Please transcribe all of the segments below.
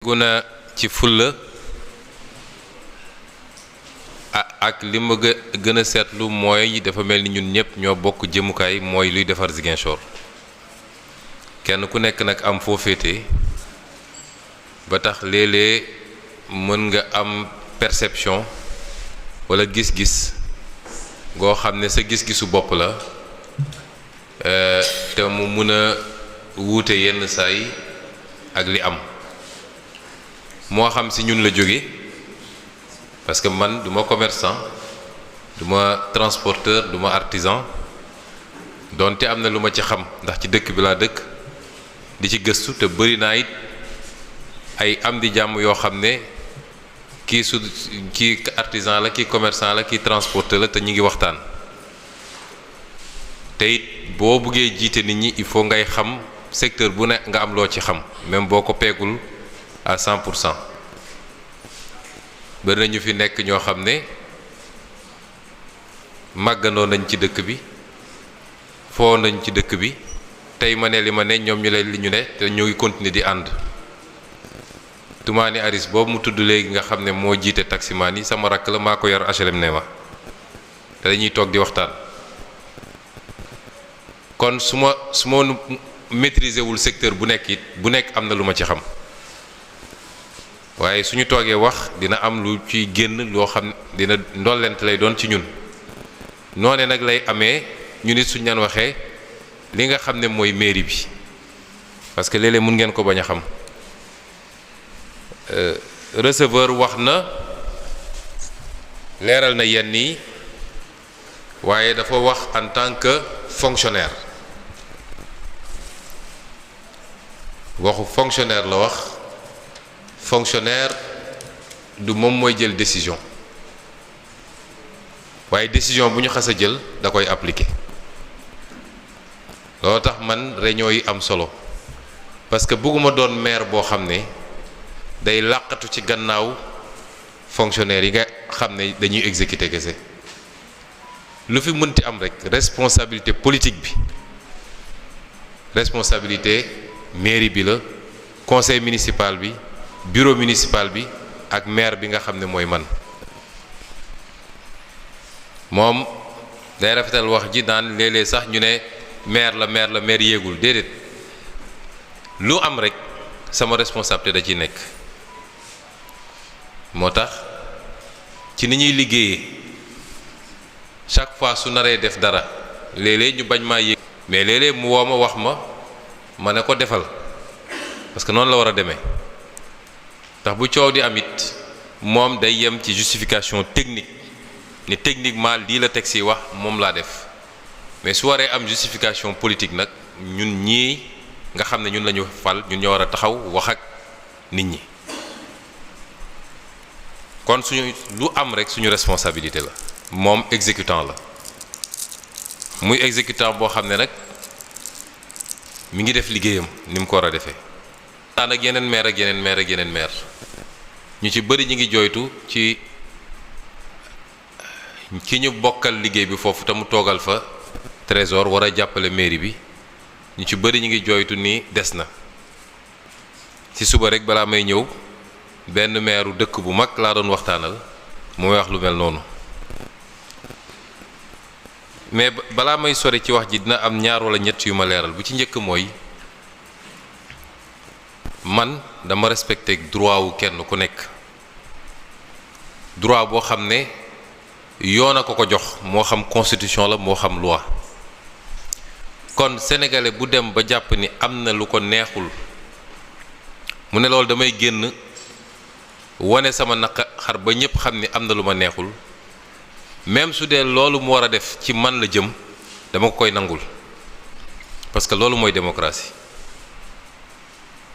tegu na ci fulla ak li ma gën a seetlu mooy dafa mel ni ñun ñëpp ñoo bokk jëmukaay mooy luy defar Ziguinchor kenn ku nekk nag am foo féete ba tax léeg-léeg mën nga am perception walla gis-gis goo xam ne sa gis-gisu bopp la te mu mun a wuute yenn saay ak li am moo xam ci ñun la jóge parce que man du ma commerçant du ma transporteur du ma artisan donte am na lu ma ci xam ndax ci dëkk bi laa dëkk di ci gëstu te bëri naa it ay am di jàmm yoo xam ne kii artisan la kii commerçant la kii transporteur la te ñu ngi waxtaan te it boo buggee jiite nit ñi il faut ngay xam secteur bu ne nga am loo ci xam même boo ko peegul à 100%. bari nañu fi nekk ñoo xam ne màggandoo nañ ci dëkk bi foo nañ ci dëkk bi tey ma ne li ma ne ñoom ñu leen li ñu ne te ñu ngi continuer di ànd Toumani Aris boobu mu tudd léegi nga xam ne moo jiite taximaan yi sama rakk la maa ko yor HLM ne ma te dañuy toog di waxtaan kon su ma maîtriser wul secteur bu nekk it bu nekk am na lu ma ci xam waaye suñu toogee wax dina am lu ciy génn loo xam dina ndollent lay doon ci ñun noone nag lay amee ñu nit suñ leen waxee li nga xam ne mooy mairie bi parce que léeg-léeg mun ngeen ko bañ a xam receveur wax na leeral na yenn yi waaye dafa wax en tant que fonctionnaire waxu fonctionnaire la wax fonctionnaire du moom mooy jël décision waaye décision bu ñu xas a jël da koy appliquer loolu tax man réunion yi am solo parce que bëgguma doon maire boo xam ne day làqatu ci gannaaw fonctionnaire yi nga xam ne dañuy exécuter kese lu fi mënti am rek responsabilité politique bi responsabilité mairie bi la conseil municipal bi bureau municipal bi ak maire bi nga xam ne mooy man moom day rafetal wax ji daan léeg-léeg sax ñu ne maire la maire yéegul déedéet lu am rek sama responsabilité da ciy nekk moo tax ci ni ñuy liggéeyee chaque fois su naree def dara léeg-léeg ñu bañ maa yéeg mais léeg-léeg mu woo ma wax ma ne ko defal parce que noonu la war a demee ndax bu coow di am it moom day yem ci justification technique ne techniquement lii la texte yi wax moom laa def mais su waree am justification politique nag ñun ñii nga xam ne ñun la ñu fal ñun ñoo war a taxaw wax ak nit ñi kon suñu lu am rek suñu responsabilité la moom exécutant la muy exécutant boo xam ne nag mi ngi def liggéeyam ni mu ko war a defee. taan ak yeneen maire ak yeneen maire ak yeneen maire ñu ci bëri ñi ngi jooytu ci ki ñu bokkal liggéey bi foofu te mu toogal fa trésor war a jàppale mairie bi ñu ci bëri ñi ngi jooytu ni des na ci suba rek balaa may ñëw benn maire dëkk bu mag laa doon waxtaanal mooy wax lu mel noonu mais balaa may sori ci wax ji dina am ñaar wala ñett yu ma leeral bu ci njëkk mooy man dama respecté droit wu kenn ku nekk droit boo xam ne yoon a ko jox moo xam constitution la moo xam loi kon sénégalais bu dem ba jàpp ni am na lu ko neexul mu ne loolu damay génn wane sama naqar ba ñépp xam ni am na lu ma neexul même su dee loolu mu war a def ci man la jëm dama ko koy nangul parce que loolu mooy démocratie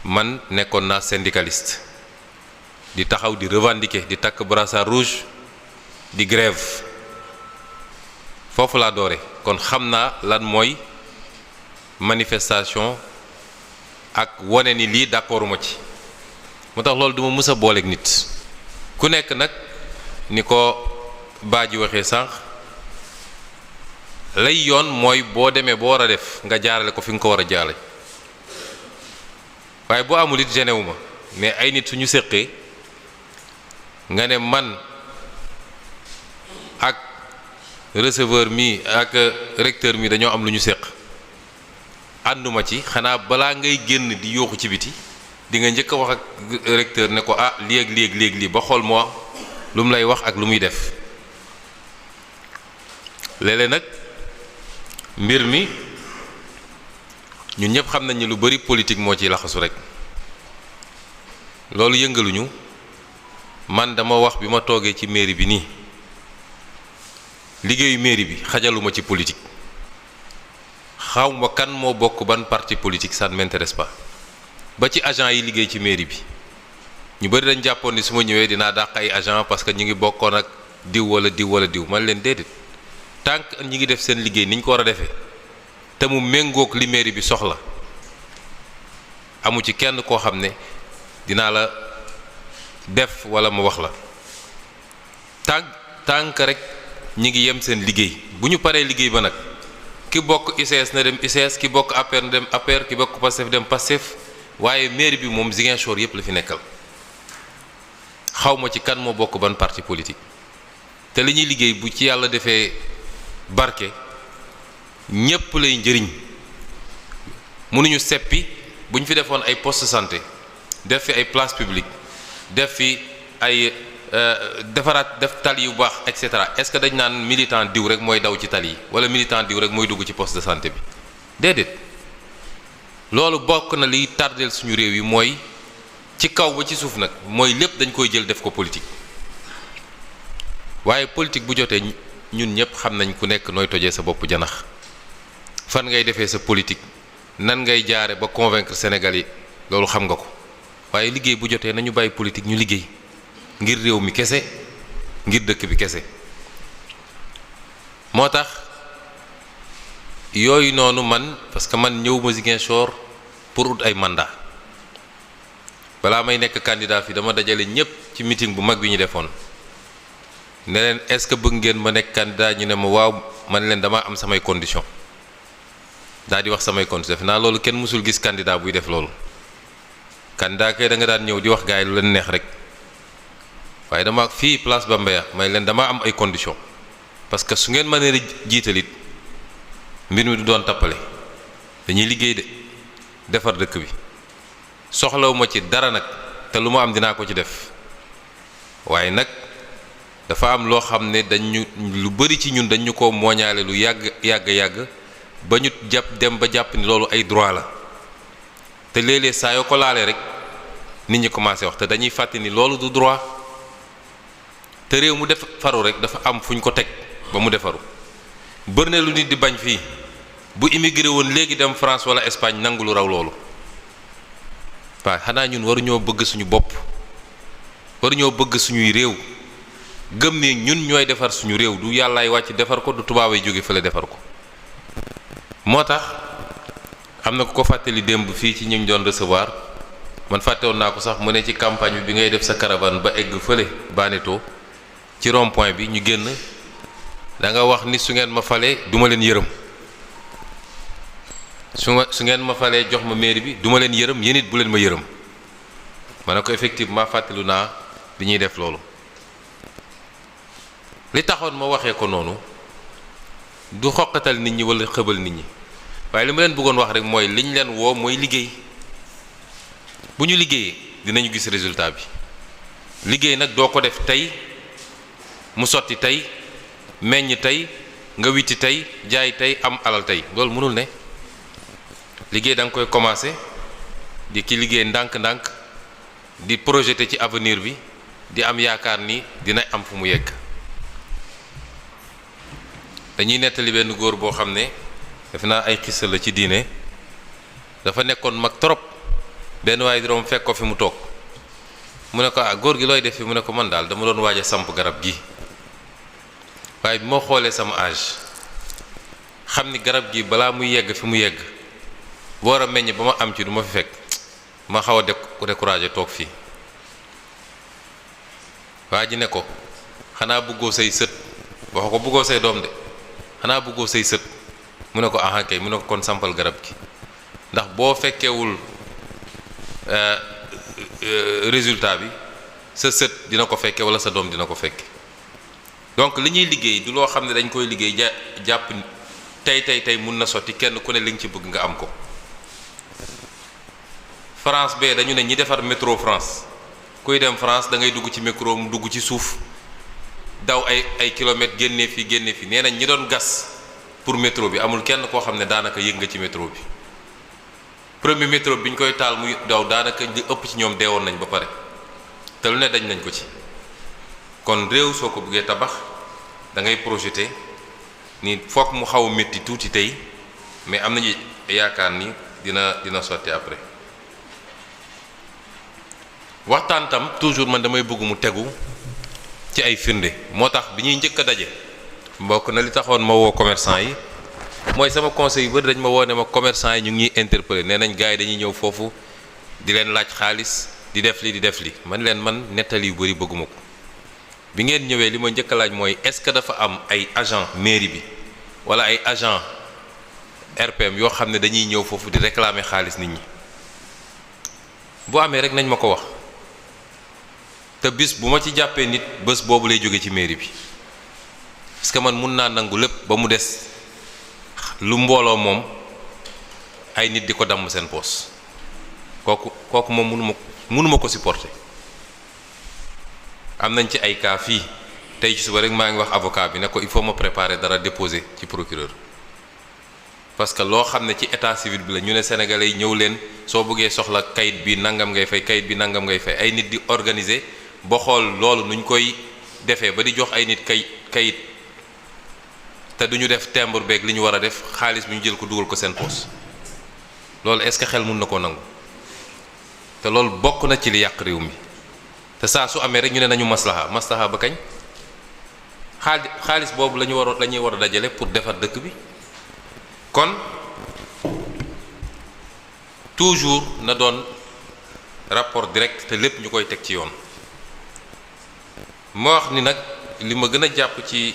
man nekkoon naa syndicaliste di taxaw di revendiquer di takk brassard rouge di grève foofu laa doore kon xam naa lan mooy manifestation ak wane ni lii d'accorduma ci moo tax loolu duma mës a booleeg nit ku nekk nag ni ko baaji waxee sànq lay yoon mooy boo demee boo war a def nga jaarale ko fi nga ko war a jaarale waaye boo amul it genewu ma mais ay nit suñu séqee nga ne man ak receveur mi ak recteur mi dañoo am lu ñu séq ànduma ci xanaa balaa ngay génn di yooxu ci biti di nga njëkk a wax ak recteur ne ko ah léeg lii ba xool moo lu mu lay wax ak lu muy def léeg-léeg nag mbir mi ñun ñëpp xam nañ ni lu bari politique moo ciy laxasu rek loolu yëngaluñu man dama wax bi ma toogee ci mairie bi nii liggéeyu mairie bi xajaluma ci politique xawma kan moo bokk ban parti politique ça ne m'intéresse pas ba ci agent yi liggéey ci mairie bi ñu bari dañ jàppoon ni su ma ñëwee dinaa dàq ay agent parce que ñu ngi bokkoon ak diw wala diw man leen déedéet tant que ñi ngi def seen liggéey ni ñu ko war a defee te mu méngoog li mairie bi soxla amu ci kenn koo xam ne dinaa la def wala ma wax la tant que rek ñi ngi yem seen liggéey bu ñu paree liggéey ba nag ki bokk ICS na dem ICS ki bokk APR na dem APR ki bokk Pastef dem Pastef waaye mairie bi moom Ziguinchor yépp la fi nekkal xawma ci kan moo bokk ban parti politique te li ñuy liggéey bu ci yàlla defee barke ñépp lay njëriñ mënuñu seppi bu ñu fi defoon ay poste de santé def fi ay place publique def fi ay defaraat def tali yu baax et cetera est-ce que dañ naan militant diw rek mooy daw ci tali yi wala militant diw rek mooy dugg ci poste de santé bi déedéet loolu bokk na liy tardeel suñu réew yi mooy ci kaw ba ci suuf nag mooy lépp dañ koy jël def ko politique waaye politique bu jotee ñun ñëpp xam nañ ku nekk nooy tojee sa bopp janax fan ngay defee sa politique nan ngay jaare ba convaincre Sénégal yi loolu xam nga ko waaye liggéey bu jotee nañu bàyyi politique ñu liggéey ngir réew mi kese ngir dëkk bi kese moo tax yooyu noonu man parce que man ñëwuma Ziguinchor pour ut ay mandat balaa may nekk candidat fi dama dajale ñépp ci meeting bu mag bi ñu defoon ne leen est-ce que bëgg ngeen ma nekk candidat ñu ne ma waaw man leen dama am samay condition daal di wax samay condition def naa loolu kenn mësul gis candidat buy def loolu candidat kay da nga daan ñëw di wax gaay lu leen neex rek waaye dama fii place Bambeya may leen dama am ay condition parce que su ngeen mënee jiitalit mbir mi du doon tappale dañuy liggéey de defar dëkk bi soxlawuma ci dara nag te lu ma am dinaa ko ci def waaye nag dafa am loo xam ne dañu lu bari ci ñun dañu ko mooñaale lu yàgg ba ñu dem ba jàpp ni loolu ay droit la te léeg-léeg saa yoo ko laalee rek nit ñi commencé wax te dañuy fàtte ni loolu du droit te réew mu def faru rek dafa am fu ñu ko teg ba mu defaru bër ne lu nit di bañ fii bu immigré woon léegi dem France wala Espagne nangu lu raw loolu waaw xanaa ñun waruñoo bëgg suñu bopp waruñoo bëgg suñuy réew gëm ni ñun ñooy defar suñu réew du yàllaay wàcc defar ko du tubaabay jóge fële defar ko moo tax am na ku ko fàttali démb fii ci ñu doon recevoir man fàttewoon naa ko sax mu ne ci campagne bi ngay def sa caravane ba egg fële Baneto ci rond point bi ñu génn da nga wax ni su ngeen ma falee duma leen yërëm su ngeen ma falee jox ma mairie bi duma leen yërëm yéen it bu leen ma yërëm ma ne ko effectivement fàttelu naa bi ñuy def loolu li taxoon ma waxee ko noonu du xoqatal nit ñi wala xëbal nit ñi waaye li ma leen bëggoon wax rek mooy liñ leen woo mooy liggéey bu ñu liggéeyee dinañu gis résultat bi liggéey nag doo ko def tey mu sotti tey meññ tey nga witti tey jaay tey am alal tey loolu mënul ne liggéey da nga koy commencer di ki liggéey ndànk-ndànk di projeter ci avenir bi di am yaakaar ni dina am fu mu yegg dañuy nettali benn góor boo xam ne def naa ay xisa la ci diine dafa nekkoon mag trop benn waaye di romb fekk ko fi mu toog mu ne ko ah góor gi looy def fi mu ne ko man daal dama doon waaj a samp garab gi waaye bi moo xoolee sama âge xam ni garab gi balaa muy yegg fi mu yegg war a meññ ba ma am ci du ma fi fekk ma xaw a découragé toog fii waa ji ne ko xanaa bëggoo say sët wax ko bëggoo say doom de xanaa bëggoo say sët mu ne ko aha kay mu ne ko kon sampal garab gi ndax boo fekkewul résultat bi sa sët dina ko fekke wala sa doom dina ko fekke donc li ñuy liggéey du loo xam ne dañ koy liggéey jàpp tey mun na sotti kenn ku ne li nga ci bëgg nga am ko. France bee dañu ne ñi defar métro France kuy dem France da ngay dugg ci métro mu dugg ci suuf daw ay kilomètres génnee fi nee nañ ñi doon gas pour métro bi amul kenn koo xam ne daanaka yëg nga ci métro bi premier métro bi ñu koy taal muy daw daanaka li ëpp ci ñoom deewoon nañ ba pare te lu ne dañ nañ ko ci. kon réew soo ko bëggee tabax da ngay projeté ni foog mu xaw a métti tuuti tey mais am nañu yaakaar ni dina sotti après. waxtaan tam toujours man damay bëgg mu tegu ci ay firnde moo tax bi ñuy njëkk a daje mbokk na li taxoon ma woo commerçant yi mooy sama conseil yu bëri dañ ma woo ne ma commerçant yi ñu ngi interpellé nee nañ gars yi dañuy ñëw foofu di leen laaj xaalis di def li man leen man nettali yu bëri bëgguma ko bi ngeen ñëwee li ma njëkk a laaj mooy est-ce que dafa am ay agent mairie bi wala ay agent RPM yoo xam ne dañuy ñëw foofu di réclamer xaalis nit ñi bu amee rek nañ ma ko wax te bis bu ma ci jàppee nit bés boobu lay jóge ci mairie bi parce que man mun naa nangu lépp ba mu des lu mbooloo moom ay nit di ko damm seen poos kooku moom mënuma ko supporter. am nañ ci ay cas fii tey ci suba rek maa ngi wax avocat bi ne ko il faut ma préparer dara déposer ci procureur parce que loo xam ne ci état civil bi la ñu ne sénégalais yi ñëw leen soo bëggee soxla kayit bi nangam ngay fay kayit bi nangam ngay fay ay nit di organiser ba xool loolu nuñ koy defee ba di jox ay nit kayit te duñu def timbre beeg li ñu war a def xaalis bi ñu jël ko dugal ko seen poos loolu est-ce que xel mun na koo nangu te loolu bokk na ci li yàq réew mi. te saa su amee rek ñu ne nañu maslaha ba kañ xaalis boobu la ñuy war a dajale pour defar dëkk bi kon toujours na doon rapport direct te lépp ñu koy teg ci yoon. ma wax ni nag li ma gën a jàpp ci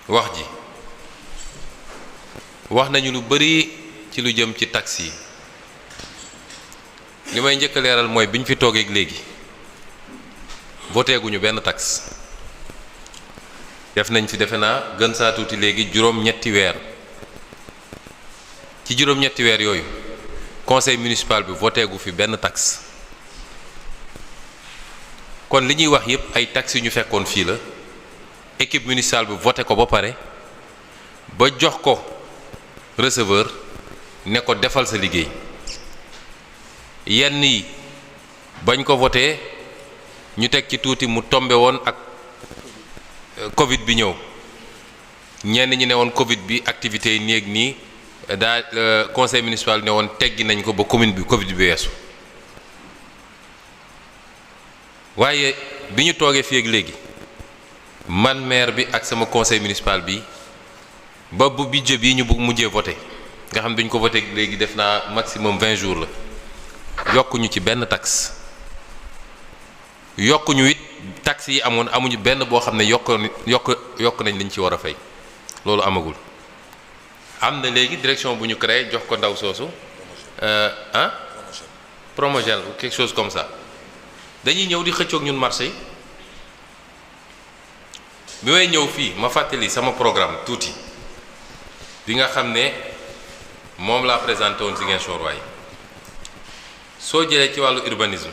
wax ji wax nañu lu bari ci lu jëm ci taxi yi. li may njëkk a leeral mooy bi ñu fi toogeeg léegi voté guñu benn taxe def nañ fi defe naa gën saa tuuti léegi juróom-ñetti weer ci juróom-ñetti weer yooyu conseil municipal bi voté gu fi benn taxe kon li ñuy wax yépp ay taxes yu ñu fekkoon fii la équipe municipale bi voté ko ba pare ba jox ko receveur ne ko defal sa liggéey. yenn yi bañ ko voté ñu teg ci tuuti mu tombe woon ak Covid bi ñëw ñenn ñi ne woon Covid bi activités yi néeg nii conseil municipal ne woon teggi nañ ko ba commune bi Covid bi weesu waaye bi ñu toogee fii ak léegi man maire bi ak sama conseil municipal bi ba bu budget bii ñu bëgg mujjee voté nga xam dañ ko voté léegi def naa maximum 20 jours la. yokkuñu ci benn taxe yokkuñu it taxe yi amuñu benn boo xam ne yokk nañ liñ ci war a fay loolu amagul. am na léegi direction bu ñu créé jox ko ndaw soosu Promogel ou quelque chose comme ça dañuy ñëw di xëccoog ñun marché yi bi may ñëw fii ma fàttali sama programme tuuti bi nga xam ne moom laa présenté woon Ziguinchor waay soo jëlee ci wàllu urbanisme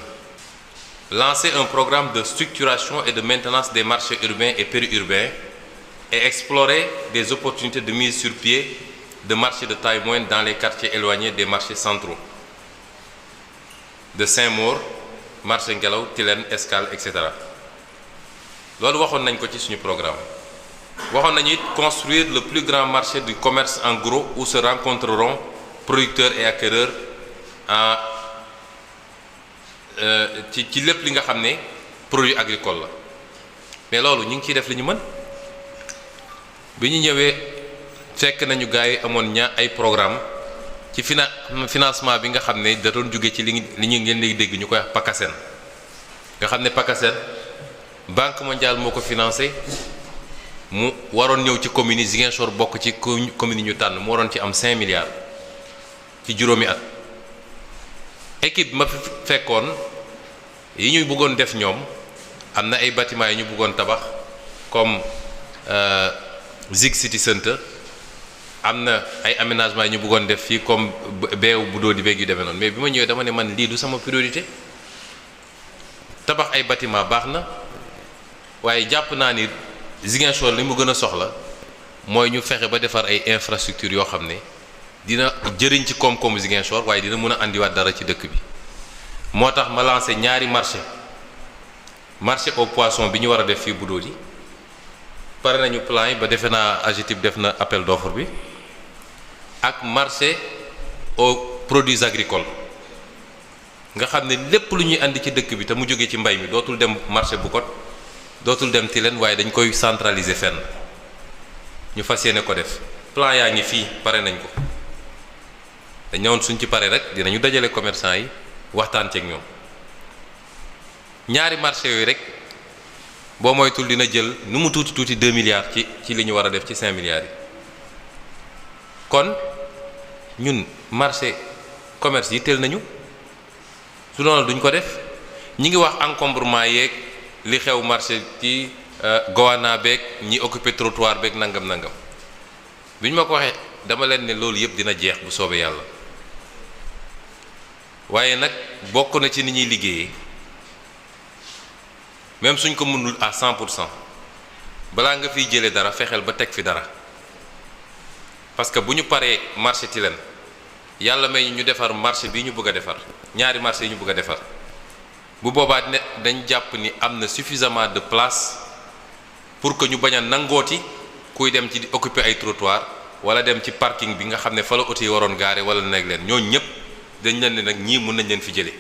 lancer un programme de structuration et de maintenance des marchés urbains et périurbains et explorer des opportunités de mise sur pied de marchés de taille moyenne dans les quartiers éloignés des marchés centraux de Saint-Maur marché Ngelaw Tilène Escale etc. loolu waxoon nañ ko ci suñu programme waxoon nañu it construire le plus grand marché du commerce en gros où se rencontreront producteurs et acquéreurs ci lépp li nga xam ne produit agricole la mais loolu ñu ngi ciy def li ñu mën bi ñu ñëwee fekk nañu gars yi amoon ay programme ci financement bi nga xam ne da doon jóge ci li ñu ngeen di dégg ñu koy wax PACASEN nga xam ne PACASEN Banque mondiale moo ko financé mu waroon ñëw ci communes yi Ziguinchor bokk ci communes yi ñu tànn mu waroon ci am 5 milliards ci juróomi at équipe ma fi fekkoon yi ñuy bëggoon def ñoom am na ay bâtiments yi ñu bëggoon tabax comme Zik City Center am na ay aménagements yi ñu bëggoon def fii comme beew bu doo di beeg yu demee noonu mais bi ma ñëwee dama ne man lii du sama priorité. tabax ay bâtiment baax na waaye jàpp naa ni Ziguinchor li mu gën a soxla mooy ñu fexe ba defar ay infrastructures yoo xam ne dina jëriñ ci koom-koomu Ziguinchor waaye dina mën a andiwaat dara ci dëkk bi. moo tax ma lancé ñaari marché au poisson bi ñu war a def fii Budodi pare nañu plan yi ba defe naa AGETIP def na appel d'offre bi ak marché aux produits agricoles. nga xam ne lépp lu ñuy andi ci dëkk bi te mu jóge ci mbay mi dootul dem marché bu kot dootul dem Tilène waaye dañ koy centraliser fenn ñu fas yéene ko def plan yaa ngi fii pare nañ ko dañ ñëwoon suñ ci pare rek dinañu dajale commerçant yi waxtaan ceeg ñoom ñaari marché yooyu rek boo moytul dina jël nu mu tuuti tuuti 2 milliards ci li ñu war a def ci 5 milliards yi kon ñun marché commerce yi teel nañu. su noonu duñ ko def ñi ngi wax encombrement yeeg li xew marché ci goana beeg ñi occupé trottoir beeg nangam bi ñu ma ko waxee dama leen ne loolu yëpp dina jeex bu soobee yàlla waaye nag bokk na ci ni ñuy liggéeyee même suñ ko mënul à 100% balaa nga fiy jëlee dara fexeel ba teg fi dara parce que bu ñu paree marché Tilène yàlla may ñu defar marché bi ñu bëgg a defar ñaari marché yi ñu bëgg a defar bu boobaa ne dañ jàpp ni am na suffisamment de place pour que ñu bañ a nangooti kuy dem ci di occuper ay trottoir wala dem ci parking bi nga xam ne fa la oto yi waroon gaare wala nekk leen ñooñu ñëpp dañ leen ne nag ñii mën nañ leen fi jëlee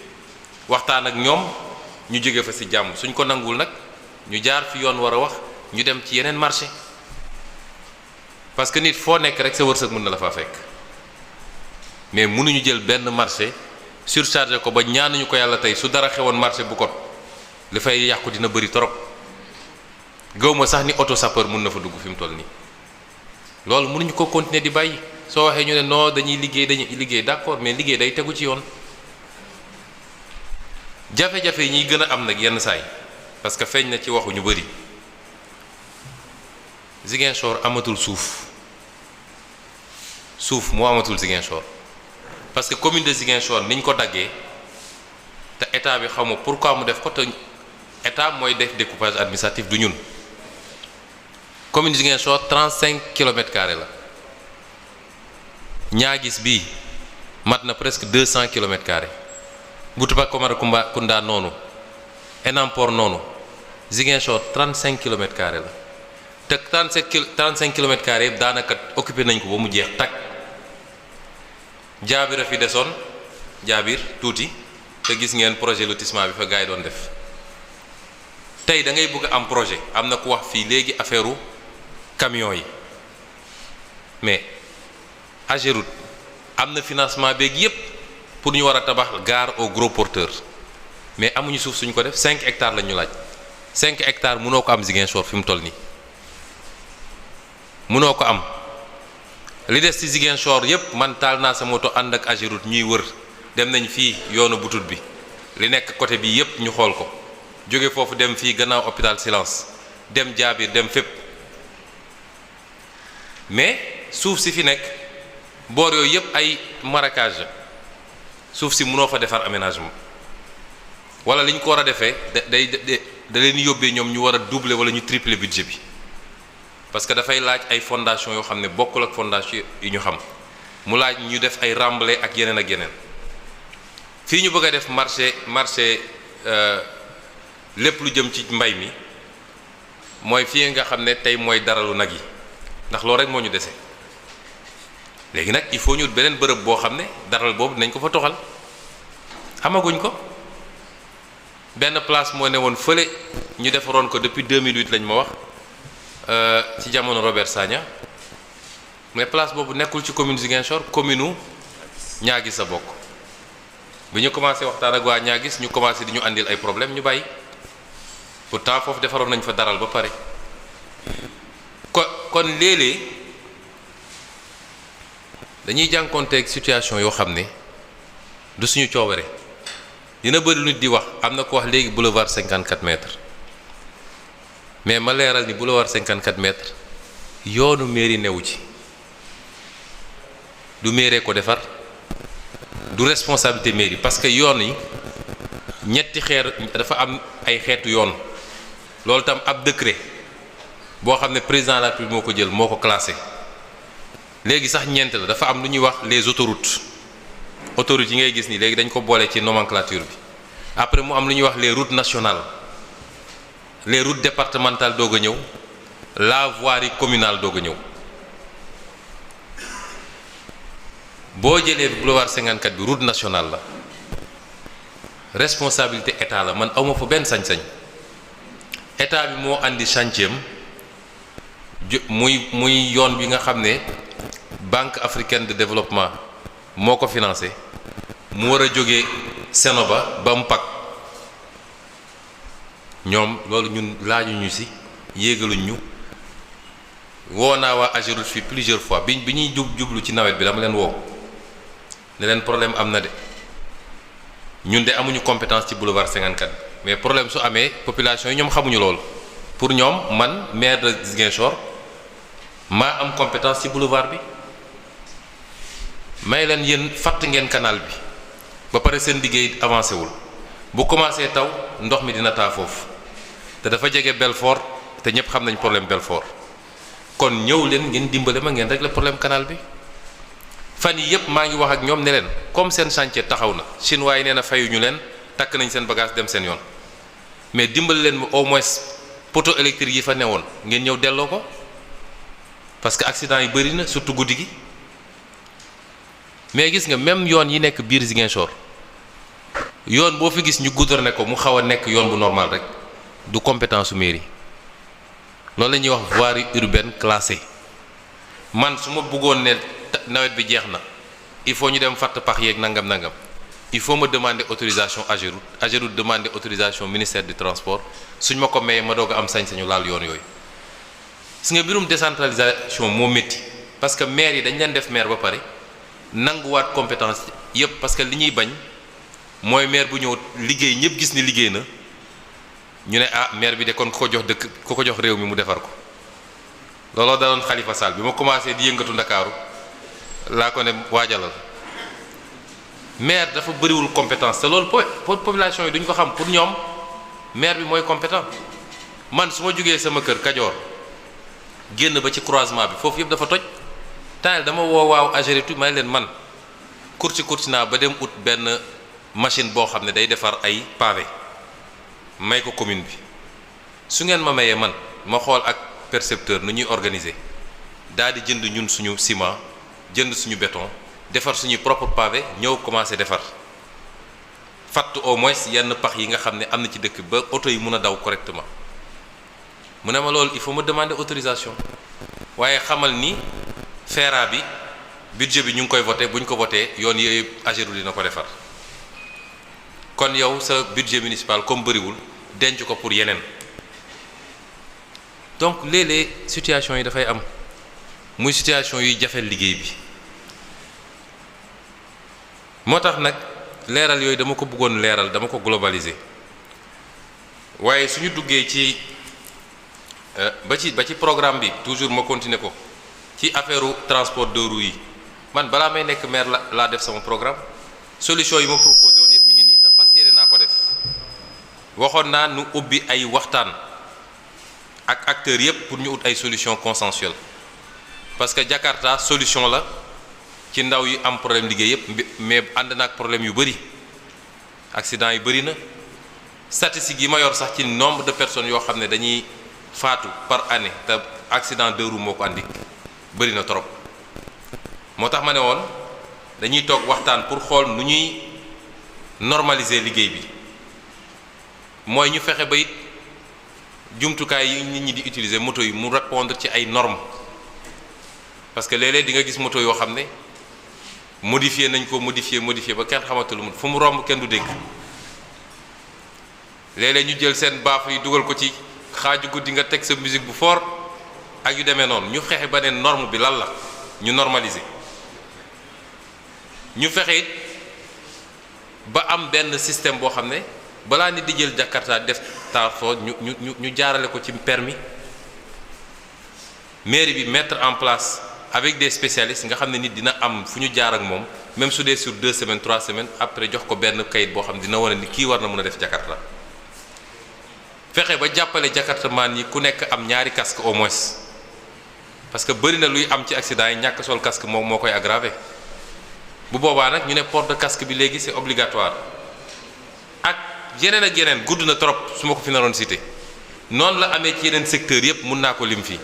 waxtaan ak ñoom ñu jóge fa ci jàmm suñ ko nanguwul nag ñu jaar fi yoon war a wax ñu dem ci yeneen marché parce que nit foo nekk rek sa wërsëg mën na la faa fekk. mais mënuñu jël benn marché surchargé ko ba ñaanuñu ko yàlla tey su dara xewoon marché bu kot li fay yàqu dina bëri trop gëw ma sax ni auto sapeur mën na fa dugg fi mu toll nii loolu mënuñu ko continuer di bàyyi soo waxee ñu ne non dañuy liggéey d'accord mais liggéey day tegu ci yoon jafe-jafe yi ñuy gën a am nag yenn saay parce que feeñ na ci waxu ñu bëri Ziguinchor amatul suuf moo amatul Ziguinchor parce que commune de Ziguinchor niñ ko daggee te état bi xaw ma pourquoi mu def ko te état mooy def découpage administratif du ñun commune de Ziguinchor 35 kilomètres carrés la Niaguis bii mat na presque 200 kilomètres carrés Boutoupa Koumba noonu Enampor noonu Ziguinchor 35 kilomètres carrés la te 35 kilomètres carrés yëpp daanaka occupé nañ ko ba mu jeex takk jaabir a fi desoon jaabir tuuti te gis ngeen projet lotissement bi fa gars yi doon def tey da ngay bëgg am projet am na ku wax fii léegi affaire u camion yi mais AGEROUTE am na financement beeg yépp pour ñu war a tabax gare aux gros porteurs mais amuñu suuf suñ ko def 5 hectares lañ ñu laaj 5 hectares mënoo ko am Ziguinchor fi mu toll nii mënoo ko am li des ci Ziguinchor yépp man taal naa sa moto ànd ak AGEROUTE ñuy wër dem nañ fii yoonu butut bi li nekk côté bi yépp ñu xool ko jóge foofu dem fii gannaaw hôpital Silence dem Jaabir dem fépp mais suuf si fi nekk boor yooyu yépp ay marécage suuf si mënoo fa defar aménagement wala li ñu ko war a defee da leen yóbbee ñoom ñu war a doubler wala ñu tripler budget bi parce que dafay laaj ay fondation yoo xam ne bokkul ak fondation yi ñu xam mu laaj ñu def ay remblai ak yeneen fii ñu bëgg a def marché lépp lu jëm ci mbay mi mooy fii nga xam ne tey mooy daralu nag yi ndax loolu rek moo ñu dese léegi nag il faut ñu beneen bërëb boo xam ne daral boobu dinañ ko fa toxal xamaguñ ko benn place moo ne woon fële ñu defaroon ko depuis 2008 lañ ma wax ci jamono Robert Sagna mais place boobu nekkul ci commune Ziguinchor commune u Niaguis a bokk bi ñu commencé waxtaan ak waa Niaguis ñu commencé di ñu andil ay problème ñu bàyyi pourtant foofu defaroon nañ fa daral ba pare kon léeg-léeg dañuy jànkoonteeg situation yoo xam ne du suñu coobare dina bëri nit di wax am na ko wax léegi boulevard 54 mètres mais ma leeral ni boulevard 54 mètres yoonu mairie newu ci du mairie ko defar du responsabilité mairie parce que yoon yi ñetti xeer dafa am ay xeetu yoon loolu tam ab décret boo xam ne président de la République moo ko jël moo ko classé léegi sax ñeent la dafa am lu ñuy wax les autoroutes yi ngay gis ni léegi dañ ko boole ci nomenclature bi après mu am lu ñuy wax les routes nationales les routes départementales doog a ñëw la voirie communale doog a ñëw boo jëlee boulevard 54 bi route nationale la responsabilité état la man awma fa benn sañ-sañ état bi moo andi chantier am muy yoon bi nga xam ne Banque africaine de développement moo ko financé mu war a jógee Sénoba ba Mpac ñoom loolu ñun laajuñu ci yéegaluñ ñu woo naa waa AGEROUTE fii plusieurs fois bi ñuy jublu ci nawet bi dama leen woo ne leen problème am na de ñun de amuñu compétence ci boulevard 54 mais problème su amee population yi ñoom xamuñu loolu pour ñoom man maire de Ziguinchor maa am compétence ci boulevard bi may leen yéen fàtt ngeen canal bi ba pare seen liggéey avancé wul bu commencé taw ndox mi dina taa foofu te dafa jege Belfort te ñëpp xam nañ problème Belfort kon ñëw leen ngeen dimbale ma ngeen régler problème canal bi fan yi yëpp maa ngi wax ak ñoom ne leen comme seen chantier taxaw na chinois yi nee na fayuñu leen takk nañ seen bagage dem seen yoon mais dimbale leen ma au moins poteau électrique yi fa newoon ngeen ñëw delloo ko parce que accident yi bëri na surtout guddi gi mais gis nga même yoon yi nekk biir Ziguinchor yoon boo fi gis ñu goudronné ko mu xaw a nekk yoon bu normal rek du compétence su mairie loolu la ñuy wax voirie urbaine classée man su ma bëggoon ne nawet bi jeex na il faut ñu dem fatt pax yeeg nangam il faut ma demander autorisation AGEROUTE demander autorisation ministère du transport suñ ma ko mayee ma doog a am sañ-sañu laal yoon yooyu. gis nga mbirum décentralisation moo métti parce que maire yi dañ leen def maire ba pare nanguwaat compétence yépp parce que li ñuy bañ mooy maire bu ñëw liggéey ñëpp gis ni liggéey na ñu ne ah maire bi de kon ku ko jox dëkk ku ko jox réew mi mu defar ko looloo daloon Khalifa Sall bi ma commencé di yëngatu Ndakaaru laa ko ne waajalal maire dafa bëriwul compétence te loolu population yi duñ ko xam pour ñoom maire bi mooy compétent man su ma jógee sama kër Kajoor génn ba ci croisement bi foofu yëpp dafa toj temps dama woo waaw AGEROUTE may leen man kurci naa ba dem ut benn machine boo xam ne day defar ay pavé may ko commune bi su ngeen ma mayee man ma xool ak percepteur nu ñuy organiser daal di jënd ñun suñu ciment jënd suñu béton defar suñuy propre pavé ñëw commencé defar fatt au moins yenn pax yi nga xam ne am na ci dëkk ba oto yi mun a daw correctement mu ne ma loolu il faut ma demander autorisation waaye xamal ni FERA bi budget bi ñu ngi koy voté bu ñu ko voté yoon yooyu AGEROUTE dina ko defar kon yow sa budget municipal comme bëriwul denc ko pour yeneen donc léeg-léeg situation yi dafay am muy situation yuy jafeel liggéey bi moo tax nag leeral yooyu dama ko bëggoon leeral dama ko globaliser waaye suñu duggee ci ba ci programme bi toujours ma continuer ko ci affaire transport de roues yi man balaa may nekk maire laa def sama programme solution yi ma proposé woon yëpp mi ngi nii te fas yéene naa ko def waxoon naa nu ubbi ay waxtaan ak acteurs yëpp pour ñu ut ay solution consensuelle parce que Jakarta solution la ci ndaw yi am problème liggéey yëpp mais ànd na ak problème yu bëri accident yu bëri na statistiques yi ma yor sax ci nombre de personnes yoo xam ne dañuy faatu par année te accident de roue moo ko andi bëri na trop moo tax ma ne woon dañuy toog waxtaan pour xool nu ñuy normaliser liggéey bi mooy ñu fexe ba it jumtukaay yi nit ñi di utiliser moto yi mu répondre ci ay normes parce que léeg-léeg di nga gis moto yoo xam ne modifié nañ ko modifié ba kenn xamatul mu fu mu romb kenn du dégg léeg-léeg ñu jël seen baaf yi dugal ko ci xaaju guddi nga teg sa musique bu fort ak yu demee noonu ñu fexe ba ne norme bi lan la ñu normaliser ñu fexe it ba am benn système boo xam ne balaa nit di jël Jakarta def Carrefour ñu jaarale ko ci permis mairie bi mettre en place avec des spécialistes nga xam ne nit dina am fu ñu jaar ak moom même su dee sur 2 semaines 3 semaines après jox ko benn kayit boo xam dina wane ni kii war na mën a def Jakarta fexe ba jàppale Jakarta maan yi ku nekk am ñaari casque au moins parce que bëri na luy am ci accident yi ñàkk sol casque moom moo koy aggravé bu boobaa nag ñu ne port de casque bi léegi c'est obligatoire ak yeneen ak yeneen gudd na trop su ma ko fi naroon cité noonu la amee ci yeneen secteurs yëpp mun naa ko lim fii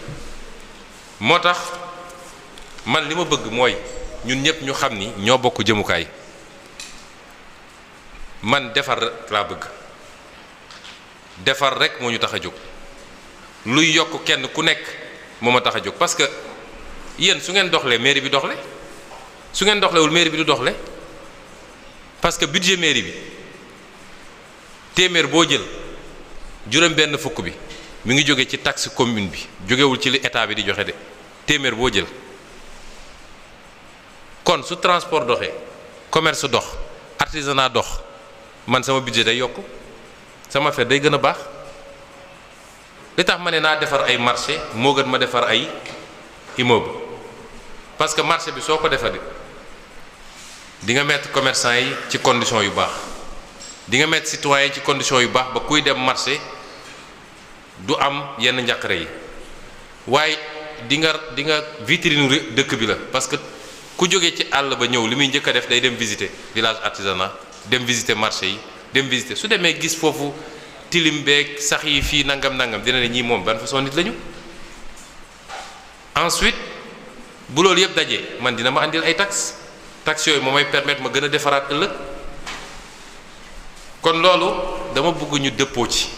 moo tax man li ma bëgg mooy ñun ñëpp ñu xam ni ñoo bokk jëmukaay man defar rek laa bëgg defar rek moo ñu tax a jóg luy yokk kenn ku nekk moo ma tax a jóg parce que yéen su ngeen doxlee mairie bi doxle su ngeen doxlewul mairie bi du doxle parce que budget mairie bi téeméer boo jël juróom benn fukk bi mi ngi jóge ci taxe commune bi jógewul ci li état bi di joxe de téeméer boo jël kon su transport doxee commerce dox artisanat dox man sama budget day yokk sama affaire day gën a baax li tax ma ne naa defar ay marché moo gën ma defar ay immeuble parce que marché bi soo ko defaree di nga mettre commerçant yi ci condition yu baax di nga mettre citoyen yi ci condition yu baax ba kuy dem marché du am yenn njàqare yi waaye di nga vitrine dëkk bi la parce que ku jógee ci àll ba ñëw li muy njëkk a def day dem visiter village artisanat dem visiter marché yi dem visiter su demee gis foofu tilim beeg sax yi fii nangam dina ne ñii moom ban façon nit lañu ensuite bu loolu yëpp dajee man dina ma andil ay taxes yooyu moo may permettre ma gën a defaraat ëllëg kon loolu dama bëgg ñu dëppoo ci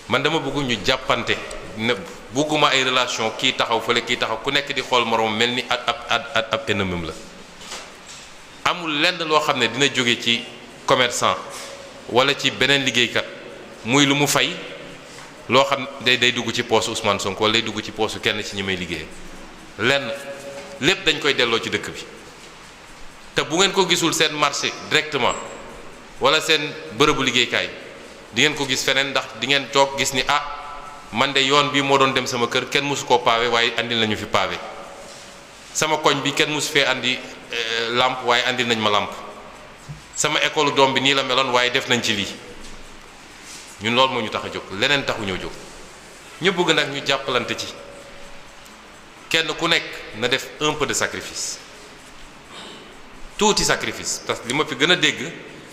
man dama bëgg ñu jàppante ne bëgguma ay relation kii taxaw fële kii taxaw ku nekk di xool moroom mel ni ab ennemi la amul lenn loo xam ne dina jóge ci commerçant wala ci beneen liggéeykat muy lu mu fay loo xam day dugg ci poosu Ousmane Sonko wala day dugg ci poosu kenn ci ñi may liggéey lenn lépp dañ koy delloo ci dëkk bi te bu ngeen ko gisul seen marché directement wala seen bërëbu liggéeykaay di ngeen ko gis feneen ndax di ngeen toog gis ni man de yoon bii moo doon dem sama kër kenn mosu koo pavé waaye andil nañu fi pavé sama koñ bi kenn mosu fee andi lampe waaye andil nañ ma lampe sama école doom bi nii la meloon waaye def nañ ci lii ñun loolu moo ñu tax a jóg leneen taxu ñoo jóg ñu bëgg nag ñu jàppalante ci kenn ku nekk na def un peu de sacrifice tuuti sacrifice parce que li ma fi gën a dégg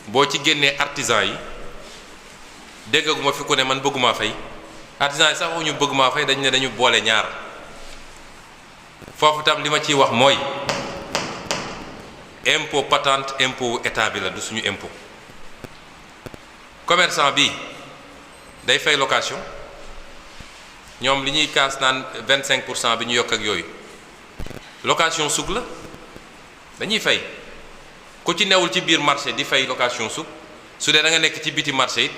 boo ci génnee artisan yi déggaguma fi ku ne man bëgguma fay artisan yi sax ñu bëgguma fay dañ ne dañu boole ñaar foofu tam li ma ciy wax mooy impôt patente impôt état bi la du suñu impôt commerçant bi day fay location ñoom li ñuy kaas naan 25% bi ñu yokk ak yooyu location sug la dañuy fay ku ci newul ci biir marché di fay location sug su dee da nga nekk ci biti marché it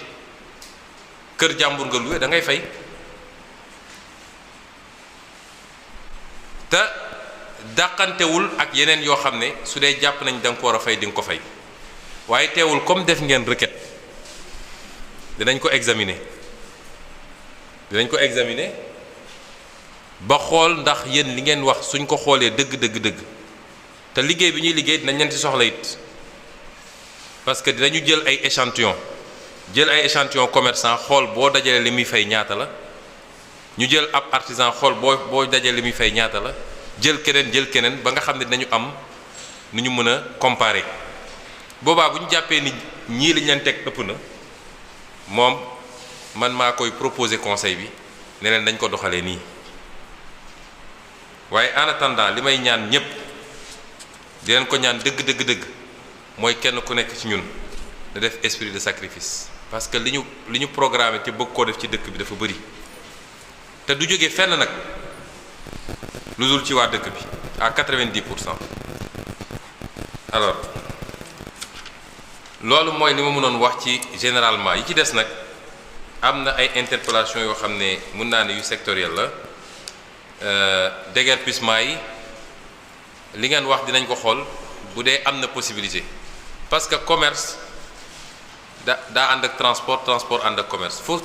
kër jàmbur nga loué da ngay fay te dàqantewul ak yeneen yoo xam ne su dee jàpp nañ da nga ko war a fay di nga ko fay waaye teewul comme def ngeen requête dinañ ko examiner ba xool ndax yéen li ngeen wax suñ ko xoolee dëgg te liggéey bi ñuy liggéey dinañ leen ci soxla it parce que dinañu jël ay échantillon commerçant xool boo dajalee li muy fay ñaata la ñu jël ab artisan xool boo dajalee li muy fay ñaata la jël keneen ba nga xam ne dinañu am nu ñu mën a comparer boobaa bu ñu jàppee ni ñii liñ leen teg ëpp na moom man maa koy proposer conseil bi ne leen dañ ko doxalee nii waaye en attendant li may ñaan ñépp di leen ko ñaan dëgg mooy kenn ku nekk ci ñun da def esprit de sacrifice parce que li ñu programmé te bëgg koo def ci dëkk bi dafa bëri te du jóge fenn nag lu dul ci waa dëkk bi à 90%. alors loolu mooy li ma mënoon wax ci généralement yi ci des nag am na ay interpellations yoo xam ne mën naa ne yu sectoriel la déguerpissement yi li ngeen wax dinañ ko xool bu dee am na possibilité parce que commerce daa ànd ak transport ànd ak commerce fu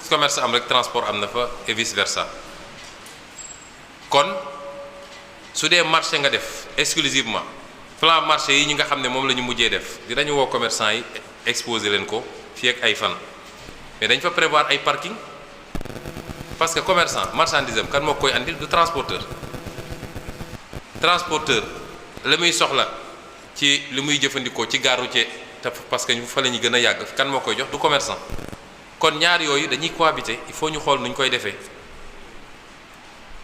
commerce am rek transport am na fa et vice versa kon su dee marché nga def exclusivement plan marché yi ñi nga xam ne moom la ñu mujjee def dinañu woo commerçant yi exposer leen ko fii ak ay fan mais dañ fa prévoir ay parking parce que commerçant marchandise am kan moo koy andil du transporteur la muy soxla ci li muy jëfandikoo ci gare routière te parce que fa la ñu gën a yàgg kan moo koy jox du commerçant kon ñaar yooyu dañuy cohabiter il faut ñu xool nu ñu koy defee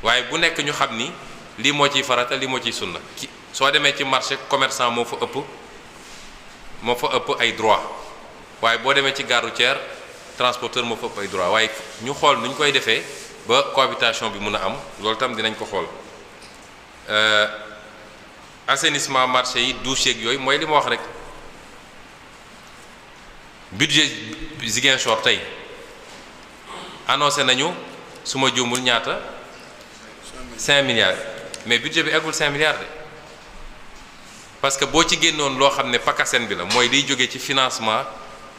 waaye bu nekk ñu xam ni lii moo ciy farata lii moo ciy sunna soo demee ci marché commerçant moo fa ëpp ay droit waaye boo demee ci gare routière transporteur moo fa ëpp ay droit waaye ñu xool nu ñu koy defee ba cohabitation bi mun a am loolu tam dinañ ko xool assainissement marché yi douche yeeg yooyu mooy li ma wax rek budget Ziguinchor tey annoncé nañu su ma juumul ñaata 5 milliards mais budget bi eggul 5 milliards de parce que boo ci génnoon loo xam ne PACASEN bi la mooy liy jógee ci financement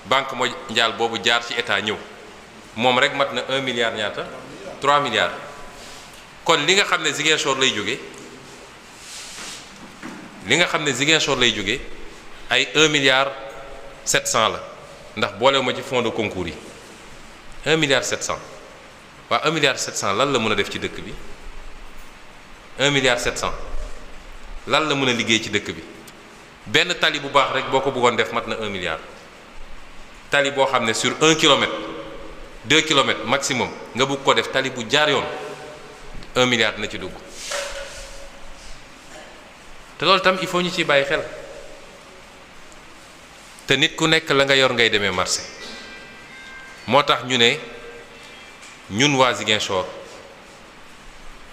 banque mondiale boobu jaar ci état ñëw moom rek mat na 1 milliard ñaata 3 milliards kon li nga xam ne Ziguinchor lay jóge ay 1 milliard 700 la ndax boole ma ci fonds de concours yi 1 milliard 700 waa 1 milliard 700 lan la mën a def ci dëkk bi 1 milliard 700 lan la mën a liggéey ci dëkk bi benn tali bu baax rek boo ko bëggoon def mat na 1 milliard tali boo xam ne sur 1 kilomètre 2 kilomètres maximum nga bëgg ko def tali bu jaar yoon 1 milliard na ci dugg te loolu tam il faut ñu ciy bàyyi xel te nit ku nekk la nga yor ngay demee marché moo tax ñu ne ñun waa Ziguinchor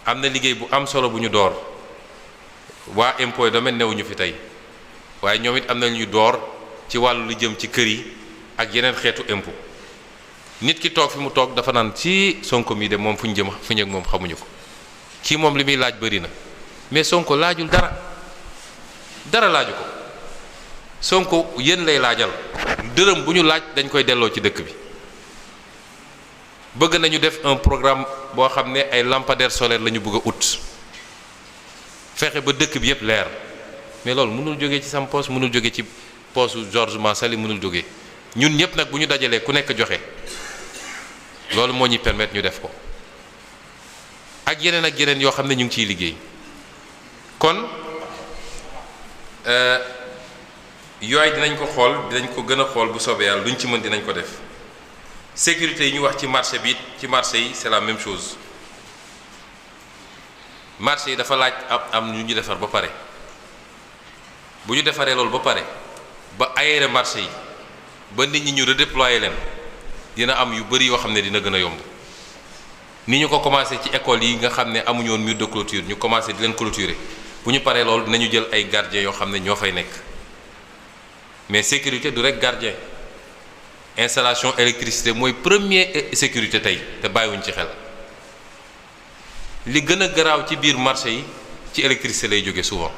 am na liggéey bu am solo bu ñu door waa impôt et domaine newuñu fi tey waaye ñoom it am na lu ñu door ci wàllu lu jëm ci kër yi ak yeneen xeetu impôt nit ki toog fi mu toog dafa naan ci Sonko mii de moom fu ñu jëm fu ñu ak moom xamuñu ko kii moom li muy laaj bëri na mais Sonko laajul dara laaju ko Sonko yéen lay laajal dërëm bu ñu laaj dañ koy delloo ci dëkk bi bëgg nañu def un programme boo xam ne ay lampadaires solaires la ñu bëgg a ut fexe ba dëkk bi yëpp leer mais loolu mënul jógee ci sam poche mënul jóge ci poche Georges Massali mënul jógee ñun ñëpp nag bu ñu dajalee ku nekk joxe loolu moo ñuy permettre ñu def ko ak yeneen yoo xam ne ñu ngi ciy liggéey kon yooyu dinañ ko xool dinañ ko gën a xool bu soobee yàlla luñ ci mën dinañ ko def sécurité yi ñu wax ci marché bi ci marché yi c'est la même chose marché yi dafa laaj am ñu defar ba pare bu ñu defaree loolu ba pare ba aéré marché yi ba nit ñi ñu redéployer leen dina am yu bari yoo xam ne dina gën a yomb ni ñu ko commencé ci école yi nga xam ne amuñu woon mur de clôture ñu commencé di leen clôturer bu ñu paree loolu dinañu jël ay gardiens yoo xam ne ñoo fay nekk mais sécurité du rek gardien installation électricité mooy première sécurité tey te bàyyiwuñ ci xel li gën a garaaw ci biir marché yi ci électricité lay jóge souvent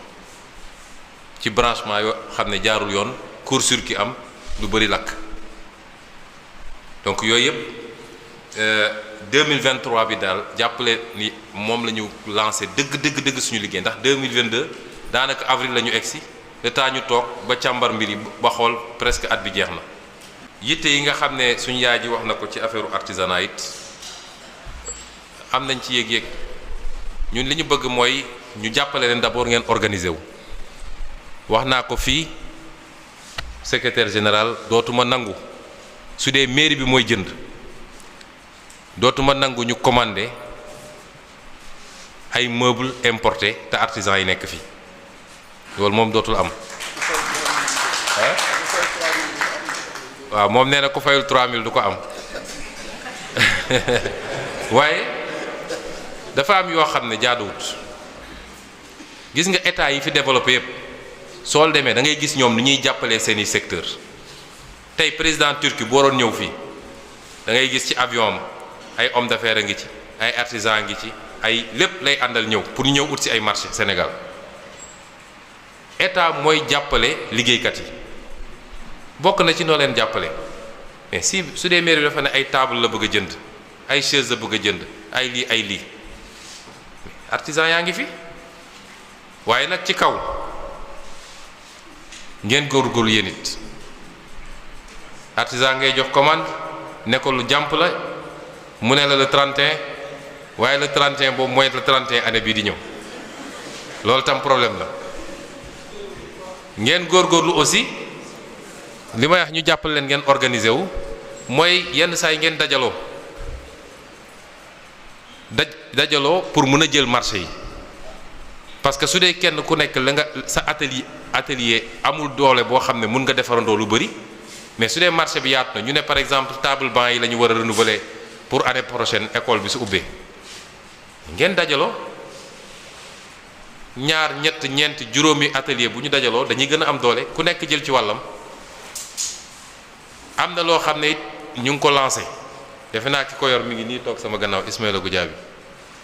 ci branchement yoo xam ne jaarul yoon court-circuit am lu bari lakk donc yooyu yëpp 2023 bi daal jàppale ni moom la ñu lancé dëgg suñu liggéey ndax 2022 daanaka avril la ñu egsi le temps ñu toog ba càmbar mbir yi ba xool presque at bi jeex na yitte yi nga xam ne suñu yaay ji wax na ko ci affaire artisanat it am nañ ci yéeg-yéeg ñun li ñu bëgg mooy ñu jàppale leen d'abord ngeen organiser wu wax naa ko fii secrétaire général dootuma nangu su dee mairie bi mooy jënd dootuma nangu ñu commandé ay meubles importés te artisans yi nekk fii loolu moom dootul am waaw moom nee na ku fayul 3000 du ko am waaye dafa am yoo xam ne jaaduwut gis nga état yi fi développé yépp sool demee da ngay gis ñoom ni ñuy jàppalee seeni secteur tey président Turquie bu waroon ñëw fii da ngay gis ci avion am ay homme d'affaires a ngi ci ay artisans ngi ci ay lépp lay àndal ñëw pour ñu ñëw ut si ay marché Sénégal état mooy jàppale liggéeykat yi bokk na ci noo leen jàppale. mais si su dee mairie bi dafa ne ay table la bëgg a jënd ay chaise la bëgg a jënd ay lii artisan yaa ngi fi waaye nag ci kaw ngeen góorgóorlu yéen it artisan ngay jox commande ne ko lu jàmp la mu ne la le 31 waaye le 31 boobu mooy le 31 année bii di ñëw loolu tam problème la. ngeen góorgóorlu aussi li may wax ñu jàppale leen ngeen organisé wu mooy yenn saa yi ngeen dajaloo pour mën a jël marché yi parce que su dee kenn ku nekk la nga sa atelier amul doole boo xam ne mun nga defarandoo lu bëri mais su dee marché bi yaatu na ñu ne par exemple table banc yi la ñu war a renouveler pour année prochaine école bi su ubbee ngeen dajaloo ñaar ñett ñeent juróomi atelier bu ñu dajaloo dañuy gën a am doole ku nekk jël ci wàllam. am na loo xam ne it ñu ngi ko lancé defe naa ki ko yor mi ngi nii toog sama gannaaw Ismaïla Goudiaby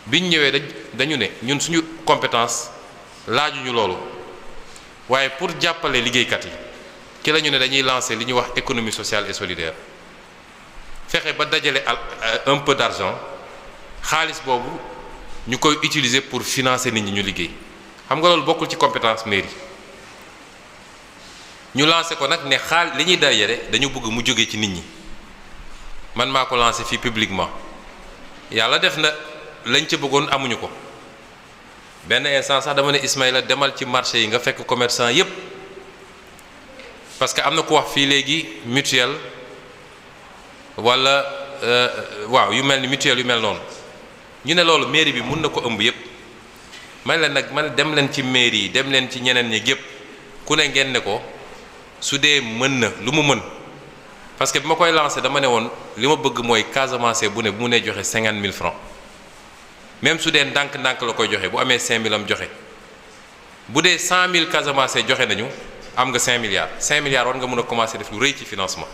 bi ñu ñëwee dañu ne ñun suñu compétence laajuñu loolu waaye pour jàppale liggéeykat yi ci la ñu ne dañuy lancé li ñuy wax économie sociale et solidaire fexe ba dajale un peu d'argent xaalis boobu ñu koy utiliser pour financer nit ñi ñu liggéey xam nga loolu bokkul ci compétence mairie. ñu lancé ko nag ne li ñuy dajale dañu bëgg mu jóge ci nit ñi man maa ko lancé fii publiquement yàlla def na lañ ca bëggoon amuñu ko benn instant sax dama ne Ismaïla demal ci marché yi nga fekk commerçant yépp parce que am na ku wax fii léegi mutuelle wala waaw yu mel ni mutuelle yu mel noonu ñu ne loolu mairie bi mun na ko ëmb yépp man leen nag man dem leen ci mairie yi dem leen ci ñeneen ñi yépp ku ne ngeen ne ko su dee mën na lu mu mën parce que bi ma koy lancé dama ne woon li ma bëgg mooy Casamance bu ne bu mu nee joxe 50 000 francs même su dee ndànk-ndànk la koy joxe bu amee 5 000 am joxe bu dee 100 000 Casamance joxe nañu am nga 5 milliards 5 milliards war nga mën a commencé def lu rëy ci financement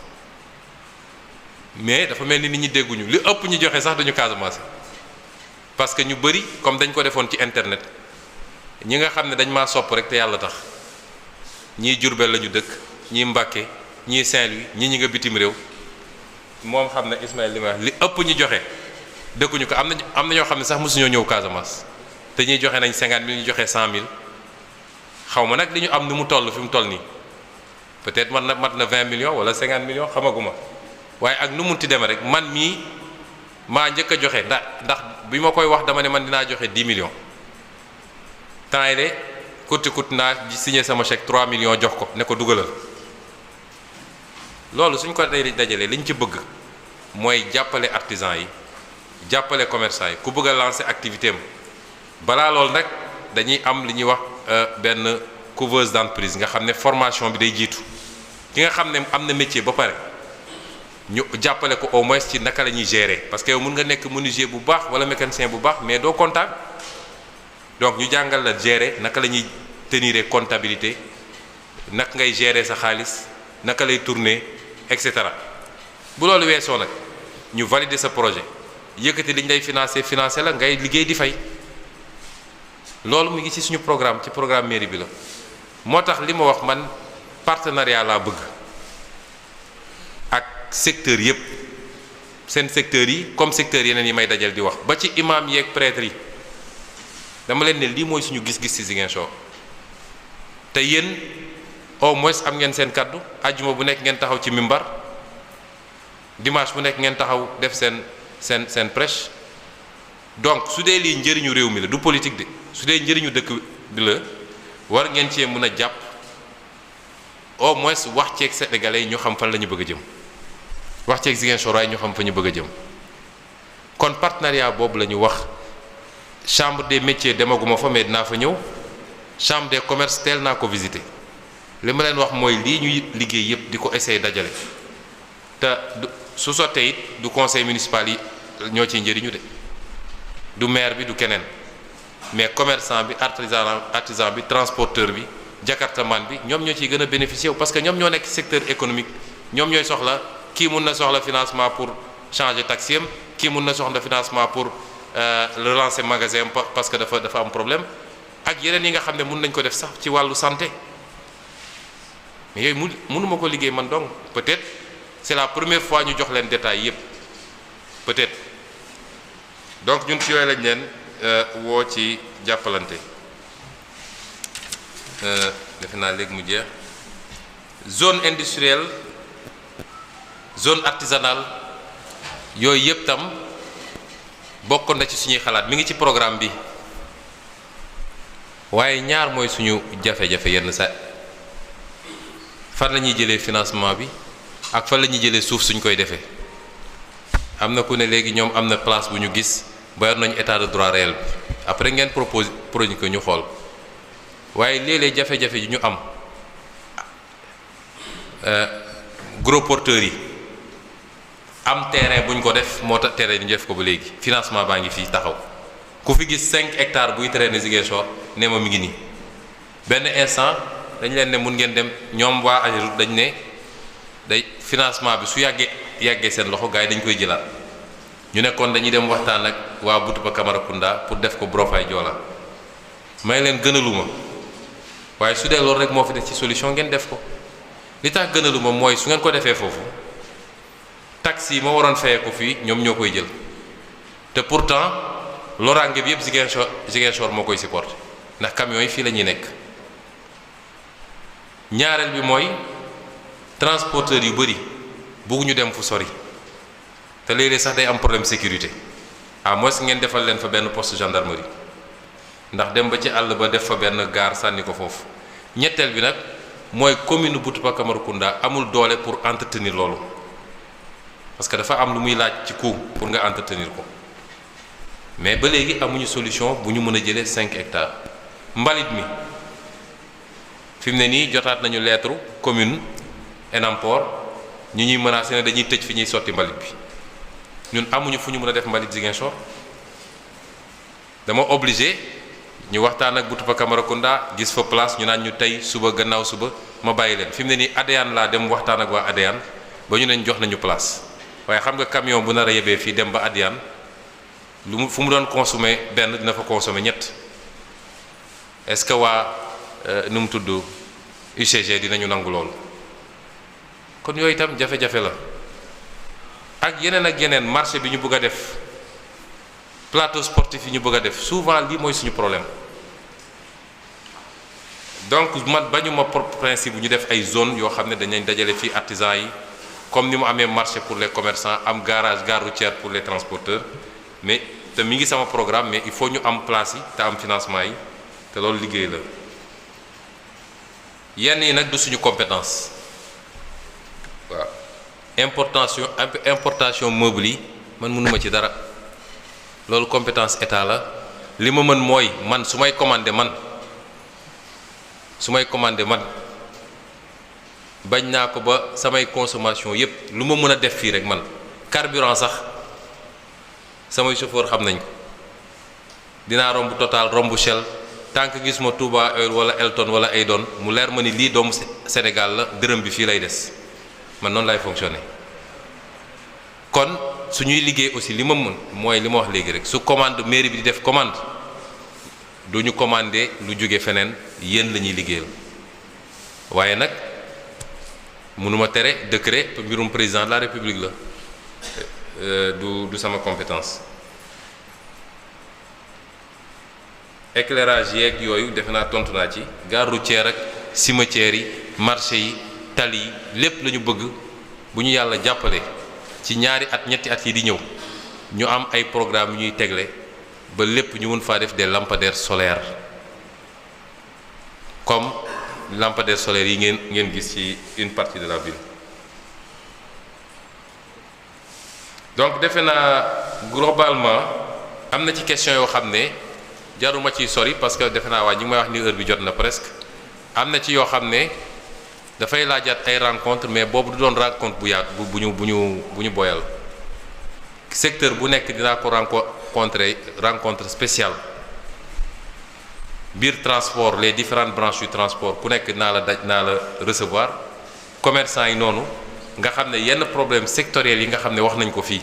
mais dafa mel ni nit ñi dégguñu li ëpp ñu joxe sax dañu Casamance parce que ñu bëri comme dañ ko defoon ci internet ñi nga xam ne dañ maa sopp rek te yàlla tax ñii Jurbel la ñu dëkk ñii Mbàkke ñii Saint-Louis ñi nga bitim réew moom xam ne Ismaïla li ma wax li ëpp ñu joxe dëkkuñu ko am na ñoo xam ne sax mosuñoo ñëw Casamance te ñuy joxe nañ 50 000 ñu joxe 100 000 xaw ma nag li ñu am ni mu toll fi mu toll nii peut-être mat na 20 millions wala 50 millions xamaguma waaye ak nu munti demee rek man mii maa njëkk a joxe ndax bi ma koy wax dama ne man dinaa joxe 10 millions temps yi de kuti naa signé sama chèque 3 millions jox ko ne ko dugalal loolu suñ ko dajalee liñ ci bëgg mooy jàppale artisan yi jàppale commerçant yi ku bëgg a lancer activité am balaa loolu nag dañuy am li ñuy wax benn couveuse d'entreprise nga xam ne formation bi day jiitu ki nga xam ne am na métier ba pare ñu jàppale ko au moins ci naka la ñuy gérer parce que yow mën nga nekk menuisier bu baax wala mécanicien bu baax mais doo comptable donc ñu jàngal la gérer naka la ñuy tenir comptabilité naka ngay gérer sa xaalis naka lay tourner et cetera bu loolu weesoo nag ñu valider sa projet yëkkati li ñu lay financer la ngay liggéey di fay loolu mu ngi ci suñu programme ci programme mairie bi la moo tax li ma wax man partenariat laa bëgg ak secteur yépp seen secteurs yi comme secteurs yeneen yi may dajal di wax ba ci imam yeeg prêtre yi dama leen ne lii mooy suñu gis-gis ci Ziguinchor te yéen au moins am ngeen seen kaddu ajjuma bu nekk ngeen taxaw ci mimbar dimanche bu nekk ngeen taxaw def seen prêche donc su dee lii njëriñu réew mi la du politique de su dee njëriñu dëkk bi la war ngeen cee mën a jàpp au moins wax ceeg sénégalais yi ñu xam fan la ñu bëgg a jëm wax ceeg Ziguinchor waaye ñu xam fa ñu bëgg a jëm kon partenariat boobu la ñu wax chambre des métiers demaguma fa mais dinaa fa ñëw chambre des commerces teel naa ko visiter li ma leen wax mooy lii ñuy liggéey yépp di ko essayer dajale te su sottee it du conseil municipal yi ñoo ciy njëriñu de du maire bi du keneen mais commerçant bi artisan bi transporteur bi jakartaman bi ñoom ñoo ciy gën a bénéficier wu parce que ñoom ñoo nekk secteur économique ñoom ñooy soxla kii mun na soxla financement pour changer taxi am kii mun na soxla financement pour relancer magasin parce que dafa am problème ak yeneen yi nga xam ne mun nañ ko def sax ci wàllu santé mais yooyu mënuma ko liggéey man donc peut-être c'est la première fois ñu jox leen détails yépp peut-être. Donc ñun ci yooyu lañ leen woo ci jàppalante defe naa léegi mu jeex. Zone industrielle, zone artisanale yooyu yëpp tam bokkoon na ci suñuy xalaat mi ngi ci programme bi waaye ñaar mooy suñu jafe-jafe yenn sa fan la ñuy jëlee financement bi ak fan la ñuy jëlee suuf suñ koy defee. am na ku ne léegi ñoom am na place bu ñu gis ba yor nañu état de droit réel bi après ngeen propose projet ko ñu xool waaye léeg-léeg jafe-jafe yi ñu am gros porteurs yi am terrain bu ñu ko def moo tax terrain ñu def ko ba léegi financement baa ngi fii taxaw ku fi gis 5 hectares buy traîner Ziguinchor ne ma mi ngi nii benn instant dañ leen ne mun ngeen dem ñoom waa AGEROUTE dañ ne day financement bi su yàggee seen loxo gars yi dañ koy jëlaat ñu nekkoon dañuy dem waxtaan ak waa Boutoupa Camaracounda pour def ko Brofay Joola may leen gënaluma waaye su dee loolu rek moo fi def ci solution ngeen def ko li tax gënaluma mooy su ngeen ko defee foofu taxes yi ma waroon fayee ko fii ñoom ñoo koy jël te pourtant loraange bi yëpp Ziguinchor moo koy supporter ndax camions yi fii la ñuy nekk. ñaareel bi mooy transporteurs yu bëri bëgguñu dem fu sori te léeg-léeg sax day am problème sécurité à moins ngeen defal leen fa benn poste gendarmerie ndax dem ba ci àll ba def fa benn gare sànni ko foofu. ñetteel bi nag mooy commune Boutoupa Camaracounda amul doole pour entretenir loolu parce que dafa am lu muy laaj ci coût pour nga entretenir ko mais ba léegi amuñu solution bu ñu mën a jëlee 5 hectares. mbalit mi fi mu ne nii jotaat nañu lettre commune Enampor ñu ñuy menacé ne dañuy tëj fi ñuy sotti mbalit bi ñun amuñu fu ñu mën a def mbalit Ziguinchor dama obligé ñu waxtaan ak Boutoupa Camaracounda gis fa place ñu naan ñu tey suba gannaaw suba ma bàyyi leen fi mu ne nii ADEAN laa dem waxtaan ak waa ADEAN ba ñu neñ jox nañu place waaye xam nga camion bu nar a yebee fii dem ba ADEAN lu mu fu mu doon consommer benn dina fa consommer ñett est-ce que waa nu mu tudd UCG dinañu nangu loolu kon yooyu itam jafe-jafe la ak yeneen marché bi ñu bëgg a def plateau sportif yi ñu bëgg a def souvent lii mooy suñu problème donc man bañu ma principe bu ñu def ay zone yoo xam ne dañañ dajale fii artisans yi comme ni mu amee marché pour les commerçants am garage gare routière pour les transporteurs mais te mi ngi sama programme mais il faut ñu am place yi te am financement yi te loolu liggéey la yenn yi nag du suñu compétence waaw importation meuble yi man mënuma ci dara loolu compétence état la li ma mën mooy man su may commandé man bañ naa ko ba samay consommation yépp lu ma mën a def fii rek man carburant sax samay chauffeur xam nañ ko dinaa romb Total romb Shell tant que gis ma Touba Oil wala Elton wala Aydon mu leer ma ni lii doomu Sénégal la dërëm bi fii lay des man noonu lay fonctionner kon suñuy liggéey aussi li ma mën mooy li ma wax léegi rek su commande mairie bi di def commande du ñu commandé lu jóge feneen yéen la ñuy liggéeyal waaye nag mënuma tere décret mbirum président de la république la du sama compétence éclairage yeeg yooyu defe naa tontu naa ci gare routière ak cimetière yi marché yi tali yi lépp la ñu bëgg bu ñu yàlla jàppale ci ñaari at ñetti at yi di ñëw ñu am ay programme yu ñuy tegle ba lépp ñu mën faa def des lampadaires solaires comme lampadaires solaires yi ngeen gis ci une partie de la ville. donc defe naa globalement am na ci question yoo xam ne jaruma ciy sori parce que defe naa waa ñi may wax ni heure bi jot na presque am na ci yoo xam ne dafay laajaat ay rencontre mais boobu du doon rencontre bu yaatu bu ñu boyal secteur bu nekk dinaa ko rencontre spéciale biir transport les différentes branches du transport ku nekk naa la recevoir commerçant yi noonu nga xam ne yenn problème sectoriel yi nga xam ne wax nañ ko fii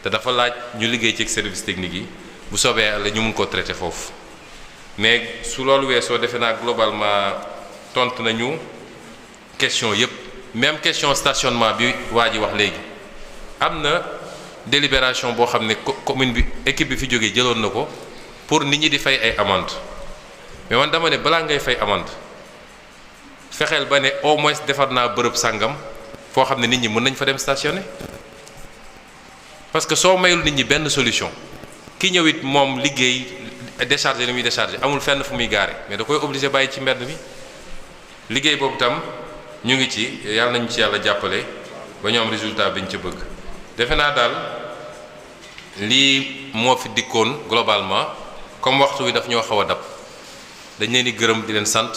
te dafa laaj ñu liggéey ci service technique yi bu soobee Yàlla ñu mun ko traiter foofu mais su loolu weesoo defe naa globalement tontu nañu question yépp même question stationnement bi waa ji wax léegi am na délibération boo xam ne commune bi équipe bi fi jógee jëloon na ko pour nit ñi di fay ay amende mais man dama ne balaa ngay fay amende fexeel ba ne au moins defar naa bërëb sàngam foo xam ne nit ñi mën nañ fa dem stationner parce que soo mayul nit ñi benn solution ki ñëw it moom liggéey décharger li muy décharger amul fenn fu muy gaare mais da koy obligé bàyyi ci mbedd mi liggéey boobu tam ñu ngi ci yàlla nañu ci yàlla jàppale ba ñu am résultat bi ñu ci bëgg defe naa daal lii moo fi dikkoon globalement comme waxtu wi daf ñoo xaw a dab dañ leen di gërëm di leen sant.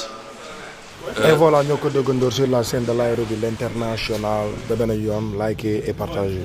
Et voilà ñoo ko déggandoor sur la scène de l'aérobie l'international de beneen yoon likez et partagez.